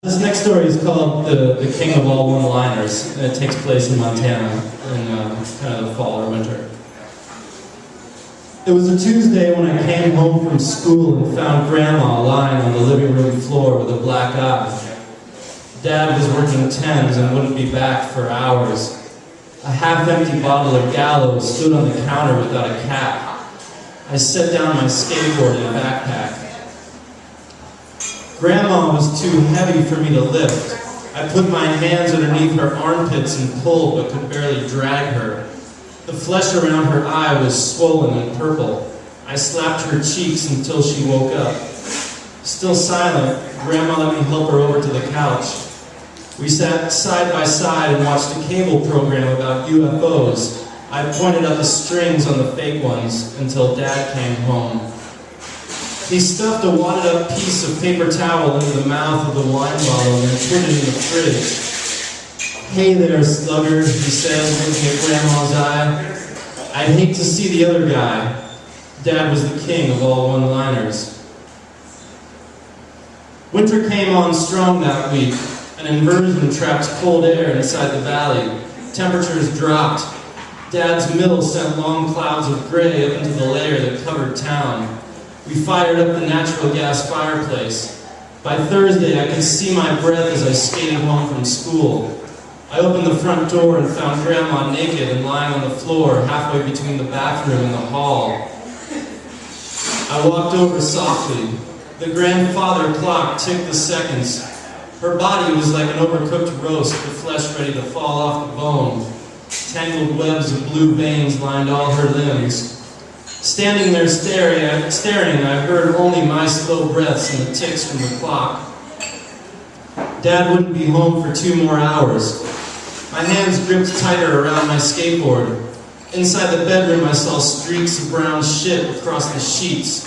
This next story is called the King of All One-Liners, and it takes place in Montana in kind of the fall or winter. It was a Tuesday when I came home from school and found Grandma lying on the living room floor with a black eye. Dad was working tens and wouldn't be back for hours. A half-empty bottle of Gallo stood on the counter without a cap. I set down my skateboard and backpack. Grandma was too heavy for me to lift. I put my hands underneath her armpits and pulled, but could barely drag her. The flesh around her eye was swollen and purple. I slapped her cheeks until she woke up. Still silent, Grandma let me help her over to the couch. We sat side by side and watched a cable program about UFOs. I pointed out the strings on the fake ones until Dad came home. He stuffed a wadded-up piece of paper towel into the mouth of the wine bottle and put it in the fridge. "Hey there, slugger," he said, looking at Grandma's eye. "I'd hate to see the other guy." Dad was the king of all one-liners. Winter came on strong that week. An inversion trapped cold air inside the valley. Temperatures dropped. Dad's mill sent long clouds of gray up into the layer that covered town. We fired up the natural gas fireplace. By Thursday, I could see my breath as I skated home from school. I opened the front door and found Grandma naked and lying on the floor halfway between the bathroom and the hall. I walked over softly. The grandfather clock ticked the seconds. Her body was like an overcooked roast, the flesh ready to fall off the bone. Tangled webs of blue veins lined all her limbs. Standing there staring, I heard only my slow breaths and the ticks from the clock. Dad wouldn't be home for 2 more hours. My hands gripped tighter around my skateboard. Inside the bedroom, I saw streaks of brown shit across the sheets.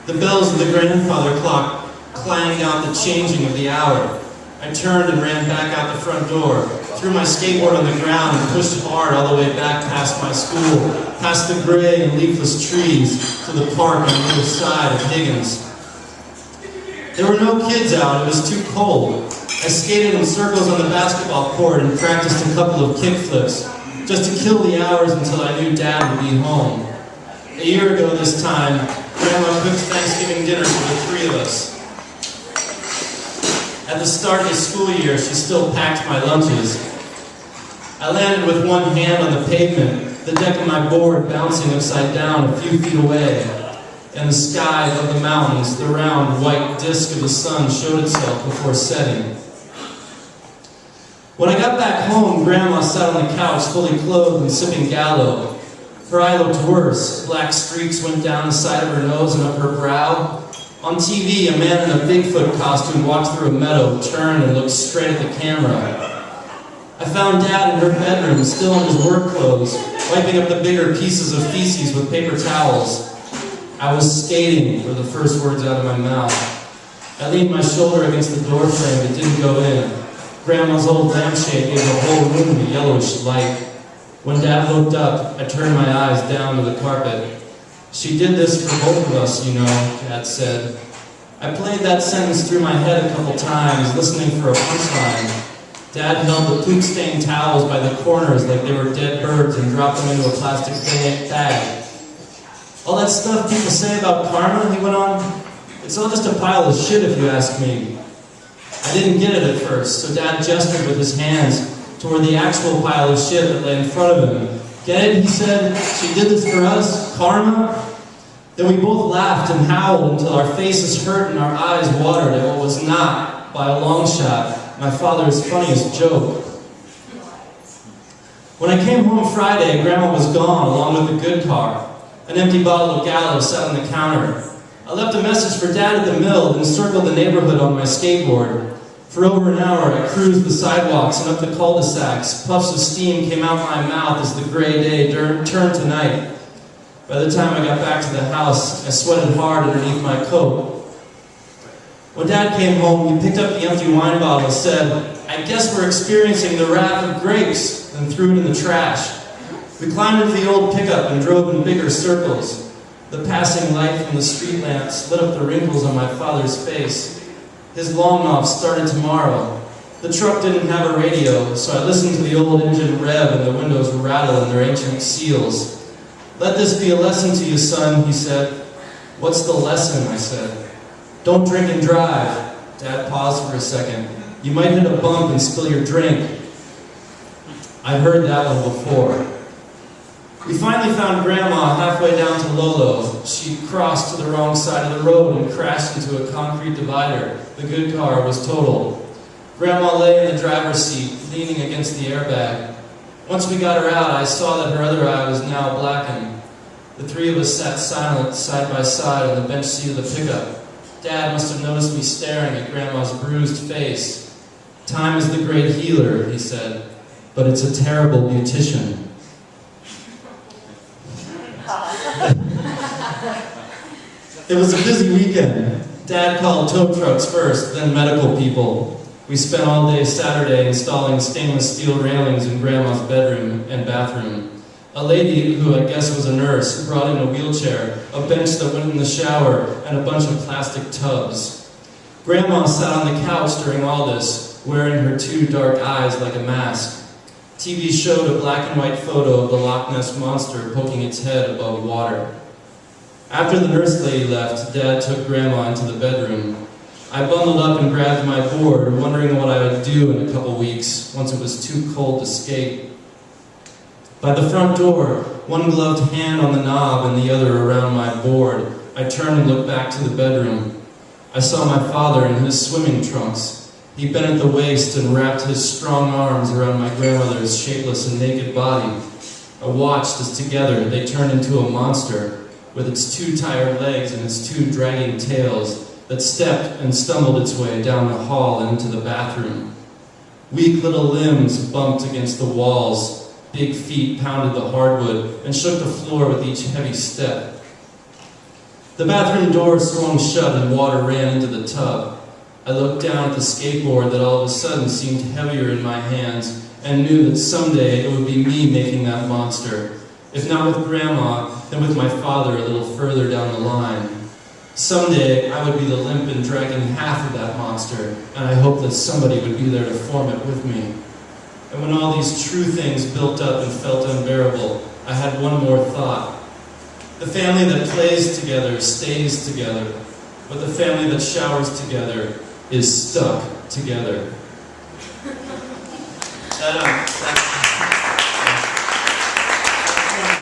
The bells of the grandfather clock clanged out the changing of the hour. I turned and ran back out the front door, threw my skateboard on the ground and pushed hard all the way back past my school, past the gray and leafless trees, to the park on the other side of Higgins. There were no kids out, it was too cold. I skated in circles on the basketball court and practiced a couple of kickflips, just to kill the hours until I knew Dad would be home. A year ago this time, Grandma cooked Thanksgiving dinner for the 3 of us. At the start of the school year, she still packed my lunches. I landed with one hand on the pavement, the deck of my board bouncing upside down a few feet away. In the sky above the mountains, the round white disk of the sun showed itself before setting. When I got back home, Grandma sat on the couch fully clothed and sipping Gallo. Her eye looked worse. Black streaks went down the side of her nose and up her brow. On TV, a man in a Bigfoot costume walked through a meadow, turned and looked straight at the camera. I found Dad in her bedroom, still in his work clothes, wiping up the bigger pieces of feces with paper towels. "I was skating," were the first words out of my mouth. I leaned my shoulder against the door frame but didn't go in. Grandma's old lampshade gave the whole room a yellowish light. When Dad looked up, I turned my eyes down to the carpet. "She did this for both of us, you know," Dad said. I played that sentence through my head a couple times, listening for a punchline. Dad held the poop-stained towels by the corners like they were dead birds and dropped them into a plastic bag. "All that stuff people say about karma," he went on, "it's all just a pile of shit if you ask me." I didn't get it at first, so Dad gestured with his hands toward the actual pile of shit that lay in front of him. "Get it?" he said. "She did this for us? Karma?" Then we both laughed and howled until our faces hurt and our eyes watered at what was not, by a long shot, my father's funniest joke. When I came home Friday, Grandma was gone along with the good car. An empty bottle of Gallo sat on the counter. I left a message for Dad at the mill, then circled the neighborhood on my skateboard. For over an hour, I cruised the sidewalks and up the cul-de-sacs. Puffs of steam came out my mouth as the gray day turned to night. By the time I got back to the house, I sweated hard underneath my coat. When Dad came home, he picked up the empty wine bottle and said, "I guess we're experiencing the wrath of grapes," and threw it in the trash. We climbed into the old pickup and drove in bigger circles. The passing light from the street lamps lit up the wrinkles on my father's face. His long-off started tomorrow. The truck didn't have a radio, so I listened to the old engine rev and the windows rattle in their ancient seals. "Let this be a lesson to you, son," he said. "What's the lesson?" I said. "Don't drink and drive." Dad paused for a second. "You might hit a bump and spill your drink." I've heard that one before. We finally found Grandma halfway down to Lolo. She crossed to the wrong side of the road and crashed into a concrete divider. The good car was totaled. Grandma lay in the driver's seat, leaning against the airbag. Once we got her out, I saw that her other eye was now blackened. The three of us sat silent, side by side, on the bench seat of the pickup. Dad must have noticed me staring at Grandma's bruised face. "Time is the great healer," he said, "but it's a terrible beautician." It was a busy weekend. Dad called tow trucks first, then medical people. We spent all day Saturday installing stainless steel railings in Grandma's bedroom and bathroom. A lady, who I guess was a nurse, brought in a wheelchair, a bench that went in the shower, and a bunch of plastic tubs. Grandma sat on the couch during all this, wearing her two dark eyes like a mask. TV showed a black and white photo of the Loch Ness Monster poking its head above water. After the nurse lady left, Dad took Grandma into the bedroom. I bundled up and grabbed my board, wondering what I would do in a couple weeks, once it was too cold to skate. By the front door, one gloved hand on the knob and the other around my board, I turned and looked back to the bedroom. I saw my father in his swimming trunks. He bent at the waist and wrapped his strong arms around my grandmother's shapeless and naked body. I watched as together they turned into a monster, with its two tired legs and its two dragging tails, that stepped and stumbled its way down the hall and into the bathroom. Weak little limbs bumped against the walls, big feet pounded the hardwood and shook the floor with each heavy step. The bathroom door swung shut and water ran into the tub. I looked down at the skateboard that all of a sudden seemed heavier in my hands and knew that someday it would be me making that monster. If not with Grandma, then with my father a little further down the line. Someday I would be the limp and dragging half of that monster, and I hoped that somebody would be there to form it with me. And when all these true things built up and felt unbearable, I had one more thought. The family that plays together stays together, but the family that showers together is stuck together.